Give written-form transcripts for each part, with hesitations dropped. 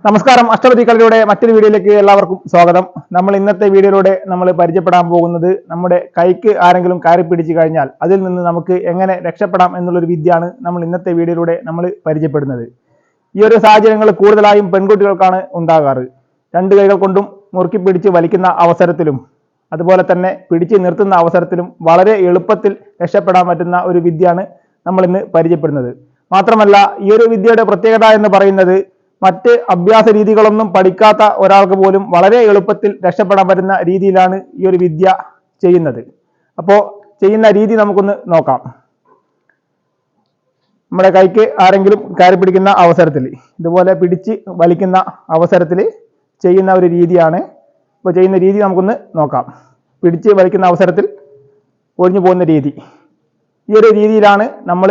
നമസ്കാരം. അഷ്ടപതി കളിയുടെ മറ്റൊരു വീഡിയോയിലേക്ക് എല്ലാവർക്കും സ്വാഗതം. നമ്മൾ ഇന്നത്തെ വീഡിയോയിലൂടെ നമ്മൾ പരിചയപ്പെടാൻ പോകുന്നത് നമ്മുടെ കൈക്ക് ആരെങ്കിലും കയറി പിടിച്ചു കഴിഞ്ഞാൽ അതിൽ നിന്ന് നമുക്ക് എങ്ങനെ രക്ഷപ്പെടാം എന്നുള്ളൊരു വിദ്യയാണ് നമ്മൾ ഇന്നത്തെ വീഡിയോയിലൂടെ നമ്മൾ പരിചയപ്പെടുന്നത്. ഈ ഒരു സാഹചര്യങ്ങൾ കൂടുതലായും പെൺകുട്ടികൾക്കാണ് ഉണ്ടാകാറ്. രണ്ട് കൈകൾ കൊണ്ടും മുറുക്കി പിടിച്ച് വലിക്കുന്ന അവസരത്തിലും അതുപോലെ തന്നെ പിടിച്ച് നിർത്തുന്ന അവസരത്തിലും വളരെ എളുപ്പത്തിൽ രക്ഷപ്പെടാൻ പറ്റുന്ന ഒരു വിദ്യയാണ് നമ്മൾ ഇന്ന് പരിചയപ്പെടുന്നത്. മാത്രമല്ല ഈ ഒരു വിദ്യയുടെ പ്രത്യേകത എന്ന് പറയുന്നത് മറ്റ് അഭ്യാസ രീതികളൊന്നും പഠിക്കാത്ത ഒരാൾക്ക് പോലും വളരെ എളുപ്പത്തിൽ രക്ഷപ്പെടാൻ പറ്റുന്ന രീതിയിലാണ് ഈ ഒരു വിദ്യ ചെയ്യുന്നത്. അപ്പോൾ ചെയ്യുന്ന രീതി നമുക്കൊന്ന് നോക്കാം. നമ്മുടെ കൈക്ക് ആരെങ്കിലും കയറി പിടിക്കുന്ന അവസരത്തിൽ ഇതുപോലെ പിടിച്ച് വലിക്കുന്ന അവസരത്തിൽ ചെയ്യുന്ന ഒരു രീതിയാണ്. അപ്പോൾ ചെയ്യുന്ന രീതി നമുക്കൊന്ന് നോക്കാം. പിടിച്ച് വലിക്കുന്ന അവസരത്തിൽ ഒഴിഞ്ഞു പോകുന്ന രീതി, ഈ ഒരു രീതിയിലാണ് നമ്മൾ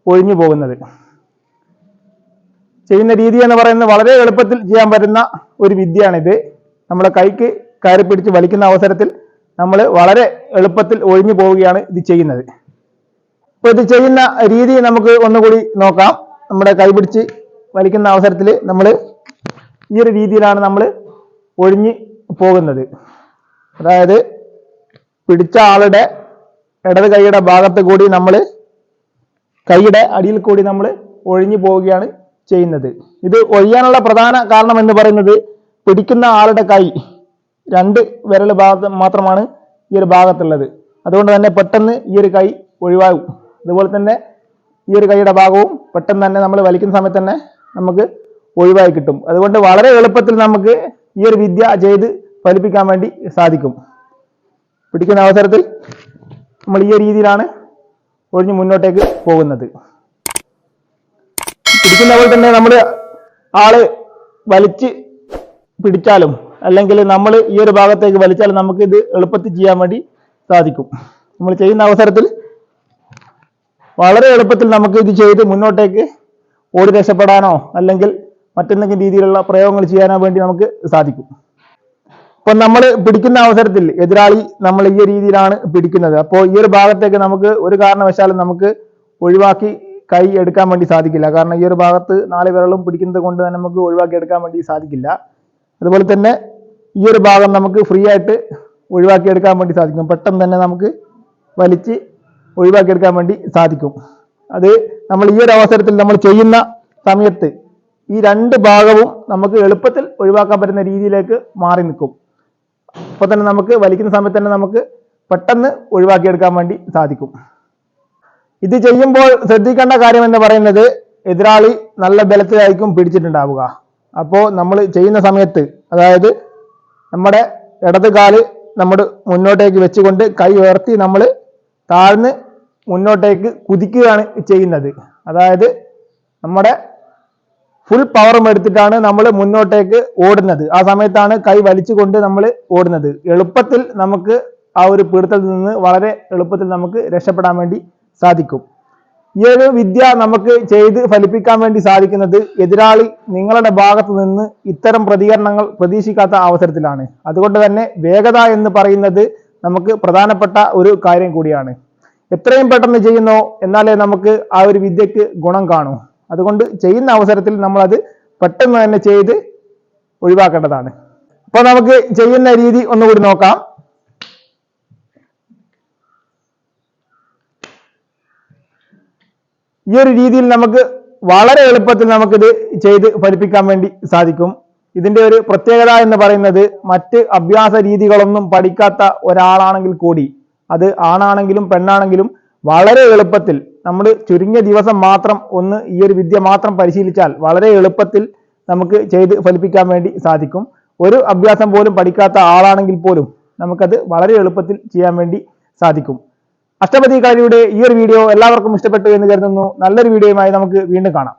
ഒഴിഞ്ഞു പോകുന്നത്. ചെയ്യുന്ന രീതി എന്ന് പറയുന്നത് വളരെ എളുപ്പത്തിൽ ചെയ്യാൻ പറ്റുന്ന ഒരു വിദ്യയാണിത്. നമ്മുടെ കൈക്ക് കയറി പിടിച്ച് വലിക്കുന്ന അവസരത്തിൽ നമ്മൾ വളരെ എളുപ്പത്തിൽ ഒഴിഞ്ഞു പോവുകയാണ് ഇത് ചെയ്യുന്നത്. അപ്പോൾ ഇത് ചെയ്യുന്ന രീതി നമുക്ക് ഒന്നുകൂടി നോക്കാം. നമ്മുടെ കൈ പിടിച്ച് വലിക്കുന്ന അവസരത്തിൽ നമ്മൾ ഈ ഒരു രീതിയിലാണ് നമ്മൾ ഒഴിഞ്ഞു പോകുന്നത്. അതായത് പിടിച്ച ആളുടെ ഇടത് കൈയുടെ ഭാഗത്ത് കൂടി നമ്മൾ കൈയുടെ അടിയിൽ കൂടി നമ്മൾ ഒഴിഞ്ഞു പോവുകയാണ് ചെയ്യുന്നത്. ഇത് ഒഴിയാനുള്ള പ്രധാന കാരണം എന്ന് പറയുന്നത് പിടിക്കുന്ന ആളുടെ കൈ രണ്ട് വിരൽ ഭാഗത്ത് മാത്രമാണ് ഈ ഒരു ഭാഗത്തുള്ളത്. അതുകൊണ്ട് തന്നെ പെട്ടെന്ന് ഈ ഒരു കൈ ഒഴിവാകും. അതുപോലെ തന്നെ ഈ ഒരു കൈയുടെ ഭാഗവും പെട്ടെന്ന് തന്നെ നമ്മൾ വലിക്കുന്ന സമയത്ത് തന്നെ നമുക്ക് ഒഴിവായി കിട്ടും. അതുകൊണ്ട് വളരെ എളുപ്പത്തിൽ നമുക്ക് ഈ ഒരു വിദ്യ ചെയ്ത് ഫലിപ്പിക്കാൻ വേണ്ടി സാധിക്കും. പിടിക്കുന്ന അവസരത്തിൽ നമ്മൾ ഈ രീതിയിലാണ് ഒഴിഞ്ഞ് മുന്നോട്ടേക്ക് പോകുന്നത്. പിടിക്കുന്ന പോലെ തന്നെ നമ്മൾ ആള് വലിച്ച് പിടിച്ചാലും അല്ലെങ്കിൽ നമ്മൾ ഈ ഒരു ഭാഗത്തേക്ക് വലിച്ചാലും നമുക്ക് ഇത് എളുപ്പത്തിൽ ചെയ്യാൻ വേണ്ടി സാധിക്കും. നമ്മൾ ചെയ്യുന്ന അവസരത്തിൽ വളരെ എളുപ്പത്തിൽ നമുക്ക് ഇത് ചെയ്ത് മുന്നോട്ടേക്ക് ഓടി രക്ഷപ്പെടാനോ അല്ലെങ്കിൽ മറ്റെന്തെങ്കിലും രീതിയിലുള്ള പ്രയോഗങ്ങൾ ചെയ്യാനോ വേണ്ടി നമുക്ക് സാധിക്കും. അപ്പൊ നമ്മൾ പിടിക്കുന്ന അവസരത്തിൽ എതിരാളി നമ്മൾ ഈ രീതിയിലാണ് പിടിക്കുന്നത്. അപ്പോൾ ഈ ഒരു ഭാഗത്തേക്ക് നമുക്ക് ഒരു കാരണവശാലും നമുക്ക് ഒഴിവാക്കി കൈ എടുക്കാൻ വേണ്ടി സാധിക്കില്ല. കാരണം ഈ ഒരു ഭാഗത്ത് നാല് വിരലും പിടിക്കുന്നത് കൊണ്ട് തന്നെ നമുക്ക് ഒഴിവാക്കി എടുക്കാൻ വേണ്ടി സാധിക്കില്ല. അതുപോലെ തന്നെ ഈ ഒരു ഭാഗം നമുക്ക് ഫ്രീ ആയിട്ട് ഒഴിവാക്കി എടുക്കാൻ വേണ്ടി സാധിക്കും. പെട്ടെന്ന് തന്നെ നമുക്ക് വലിച്ച് ഒഴിവാക്കി എടുക്കാൻ വേണ്ടി സാധിക്കും. അത് നമ്മൾ ഈ ഒരു അവസരത്തിൽ നമ്മൾ ചെയ്യുന്ന സമയത്ത് ഈ രണ്ട് ഭാഗവും നമുക്ക് എളുപ്പത്തിൽ ഒഴിവാക്കാൻ പറ്റുന്ന രീതിയിലേക്ക് മാറി നിൽക്കും. അപ്പോൾ തന്നെ നമുക്ക് വലിക്കുന്ന സമയത്ത് തന്നെ നമുക്ക് പെട്ടെന്ന് ഒഴിവാക്കിയെടുക്കാൻ വേണ്ടി സാധിക്കും. ഇത് ചെയ്യുമ്പോൾ ശ്രദ്ധിക്കേണ്ട കാര്യം എന്ന് പറയുന്നത് എതിരാളി നല്ല ബലത്തിലായിരിക്കും പിടിച്ചിട്ടുണ്ടാവുക. അപ്പോൾ നമ്മൾ ചെയ്യുന്ന സമയത്ത് അതായത് നമ്മുടെ ഇടത് കാല് നമ്മൾ മുന്നോട്ടേക്ക് വെച്ചുകൊണ്ട് കൈ ഉയർത്തി നമ്മൾ താഴ്ന്ന് മുന്നോട്ടേക്ക് കുതിക്കുകയാണ് ചെയ്യുന്നത്. അതായത് നമ്മുടെ ഫുൾ പവറും എടുത്തിട്ടാണ് നമ്മൾ മുന്നോട്ടേക്ക് ഓടുന്നത്. ആ സമയത്താണ് കൈ വലിച്ചുകൊണ്ട് നമ്മൾ ഓടുന്നത്. എളുപ്പത്തിൽ നമുക്ക് ആ ഒരു പിടുത്തത്തിൽ നിന്ന് വളരെ എളുപ്പത്തിൽ നമുക്ക് രക്ഷപ്പെടാൻ വേണ്ടി സാധിക്കും. ഈ ഒരു വിദ്യ നമുക്ക് ചെയ്ത് ഫലിപ്പിക്കാൻ വേണ്ടി സാധിക്കുന്നത് എതിരാളി നിങ്ങളുടെ ഭാഗത്ത് നിന്ന് ഇത്തരം പ്രതികരണങ്ങൾ പ്രതീക്ഷിക്കാത്ത അവസരത്തിലാണ്. അതുകൊണ്ട് തന്നെ വേഗത എന്ന് പറയുന്നത് നമുക്ക് പ്രധാനപ്പെട്ട ഒരു കാര്യം കൂടിയാണ്. എത്രയും പെട്ടെന്ന് ചെയ്യുന്നോ എന്നാലേ നമുക്ക് ആ ഒരു വിദ്യക്ക് ഗുണം കാണൂ. അതുകൊണ്ട് ചെയ്യുന്ന അവസരത്തിൽ നമ്മൾ അത് പെട്ടെന്ന് തന്നെ ചെയ്ത് ഒഴിവാക്കേണ്ടതാണ്. അപ്പോൾ നമുക്ക് ചെയ്യുന്ന രീതി ഒന്നുകൂടി നോക്കാം. ഈ ഒരു രീതിയിൽ നമുക്ക് വളരെ എളുപ്പത്തിൽ നമുക്കിത് ചെയ്ത് ഫലിപ്പിക്കാൻ വേണ്ടി സാധിക്കും. ഇതിന്റെ ഒരു പ്രത്യേകത എന്ന് പറയുന്നത് മറ്റ് അഭ്യാസ രീതികളൊന്നും പഠിക്കാത്ത ഒരാളാണെങ്കിൽ കൂടി, അത് ആണാണെങ്കിലും പെണ്ണാണെങ്കിലും വളരെ എളുപ്പത്തിൽ നമ്മൾ ചുരുങ്ങിയ ദിവസം മാത്രം ഒന്ന് ഈ ഒരു വിദ്യ മാത്രം പരിശീലിച്ചാൽ വളരെ എളുപ്പത്തിൽ നമുക്ക് ചെയ്ത് ഫലിപ്പിക്കാൻ വേണ്ടി സാധിക്കും. ഒരു അഭ്യാസം പോലും പഠിക്കാത്ത ആളാണെങ്കിൽ പോലും നമുക്കത് വളരെ എളുപ്പത്തിൽ ചെയ്യാൻ വേണ്ടി സാധിക്കും. അഷ്ടപതി കളിയുടെ ഈ ഒരു വീഡിയോ എല്ലാവർക്കും ഇഷ്ടപ്പെട്ടു എന്ന് കരുതുന്നു. നല്ലൊരു വീഡിയോയുമായി നമുക്ക് വീണ്ടും കാണാം.